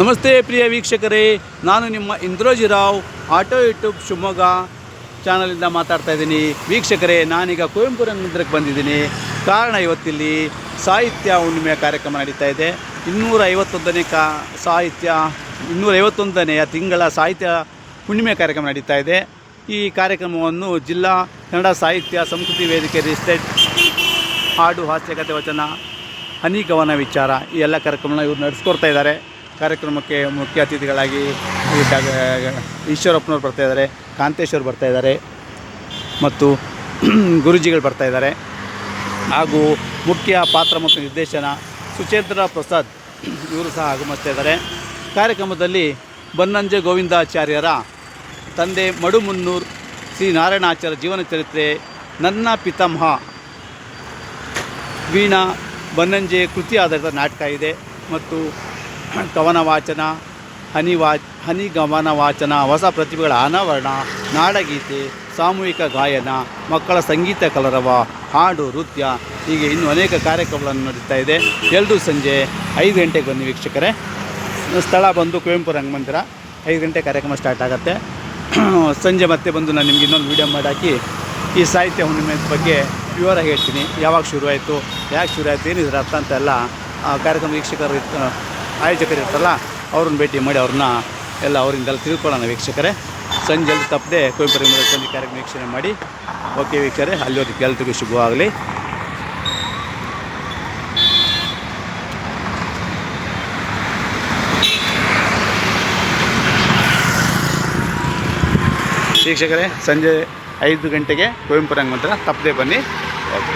ನಮಸ್ತೆ ಪ್ರಿಯ ವೀಕ್ಷಕರೇ, ನಾನು ನಿಮ್ಮ ಇಂದ್ರೋಜಿರಾವ್ ಆಟೋ ಯೂಟ್ಯೂಬ್ ಶಿವಮೊಗ್ಗ ಚಾನಲಿಂದ ಮಾತಾಡ್ತಾ ಇದ್ದೀನಿ. ವೀಕ್ಷಕರೇ, ನಾನೀಗ ಕುವೆಂಪು ರಂಗಮಂದಿರಕ್ಕೆ ಬಂದಿದ್ದೀನಿ. ಕಾರಣ, ಇವತ್ತಿಲ್ಲಿ ಸಾಹಿತ್ಯ ಹುಣ್ಣಿಮೆಯ ಕಾರ್ಯಕ್ರಮ ನಡೀತಾ ಇದೆ. 251ನೇ ತಿಂಗಳ ಸಾಹಿತ್ಯ ಹುಣ್ಣಿಮೆ ಕಾರ್ಯಕ್ರಮ ನಡೀತಾ ಇದೆ. ಈ ಕಾರ್ಯಕ್ರಮವನ್ನು ಜಿಲ್ಲಾ ಕನ್ನಡ ಸಾಹಿತ್ಯ ಸಂಸ್ಕೃತಿ ವೇದಿಕೆ ರಿಜಿಸ್ಟ್ರೇಟ್ ಹಾಡು, ಹಾಸ್ಯಕತೆ, ವಚನ, ಹನಿಗವನ ವಿಚಾರ ಈ ಎಲ್ಲ ಕಾರ್ಯಕ್ರಮನ ಇವರು ನಡೆಸ್ಕೊಡ್ತಾ ಇದ್ದಾರೆ. ಕಾರ್ಯಕ್ರಮಕ್ಕೆ ಮುಖ್ಯ ಅತಿಥಿಗಳಾಗಿ ಈಶ್ವರಪ್ಪನವ್ರು ಬರ್ತಾಯಿದ್ದಾರೆ, ಕಾಂತೇಶ್ವರ್ ಬರ್ತಾಯಿದ್ದಾರೆ ಮತ್ತು ಗುರುಜಿಗಳು ಬರ್ತಾಯಿದ್ದಾರೆ. ಹಾಗೂ ಮುಖ್ಯ ಪಾತ್ರ ಮತ್ತು ನಿರ್ದೇಶನ ಸುಚೇಂದ್ರ ಪ್ರಸಾದ್ ಇವರು ಸಹ ಆಗಮಿಸ್ತಾ ಇದ್ದಾರೆ. ಕಾರ್ಯಕ್ರಮದಲ್ಲಿ ಬನ್ನಂಜೆ ಗೋವಿಂದಾಚಾರ್ಯರ ತಂದೆ ಮಡುಮುನ್ನೂರು ಶ್ರೀ ನಾರಾಯಣಾಚಾರ್ಯ ಜೀವನ ಚರಿತ್ರೆ, ನನ್ನ ಪಿತಾಮಹ ವೀಣಾ ಬನ್ನಂಜೆ ಕೃತಿ ಆಧಾರಿತ ನಾಟಕ ಇದೆ ಮತ್ತು ಕವನ ವಾಚನ, ಹನಿಗವನ ವಾಚನ, ಹೊಸ ಪ್ರತಿಭೆಗಳ ಅನಾವರಣ, ನಾಡಗೀತೆ, ಸಾಮೂಹಿಕ ಗಾಯನ, ಮಕ್ಕಳ ಸಂಗೀತ ಕಲರವ, ಹಾಡು, ನೃತ್ಯ ಹೀಗೆ ಇನ್ನೂ ಅನೇಕ ಕಾರ್ಯಕ್ರಮಗಳನ್ನು ನಡೀತಾ ಇದೆ. ಎಲ್ಲರೂ ಸಂಜೆ 5 ಗಂಟೆಗೆ ಬನ್ನಿ ವೀಕ್ಷಕರೇ. ಸ್ಥಳ ಬಂದು ಕುವೆಂಪು ರಂಗಮಂದಿರ. 5 ಗಂಟೆ ಕಾರ್ಯಕ್ರಮ ಸ್ಟಾರ್ಟ್ ಆಗುತ್ತೆ. ಸಂಜೆ ಮತ್ತೆ ಬಂದು ನಾನು ನಿಮಗೆ ಇನ್ನೊಂದು ವೀಡಿಯೋ ಮಾಡಾಕಿ ಈ ಸಾಹಿತ್ಯ ಹುಣ್ಣಿಮೆ ಬಗ್ಗೆ ವಿವರ ಹೇಳ್ತೀನಿ. ಯಾವಾಗ ಶುರುವಾಯಿತು, ಯಾಕೆ ಶುರುವಾಯಿತು, ಏನಿದ್ರೆ ಅರ್ಥ ಅಂತೆಲ್ಲ ಕಾರ್ಯಕ್ರಮ ವೀಕ್ಷಕರು ಆಯೋಜಕರು ಇರ್ತಾರಲ್ಲ ಅವ್ರನ್ನ ಭೇಟಿ ಮಾಡಿ ಅವರಿಂದೆಲ್ಲ ತಿಳ್ಕೊಳ್ಳೋಣ ವೀಕ್ಷಕರೇ. ಸಂಜೆಯಲ್ಲಿ ತಪ್ಪದೆ ಕುವೆಂಪು ರಂಗಮಂದಿರದಲ್ಲಿ ಕಾರ್ಯಕ್ರಮ ವೀಕ್ಷಣೆ ಮಾಡಿ. ಓಕೆ ವೀಕ್ಷಕರೇ, ಅಲ್ಲಿವರೆಗೆ ಎಲ್ರಿಗೂ ಶುಭವಾಗಲಿ. ವೀಕ್ಷಕರೇ, ಸಂಜೆ 5 ಗಂಟೆಗೆ ಕುವೆಂಪು ರಂಗಮಂದಿರ, ತಪ್ಪದೆ ಬನ್ನಿ. ಓಕೆ.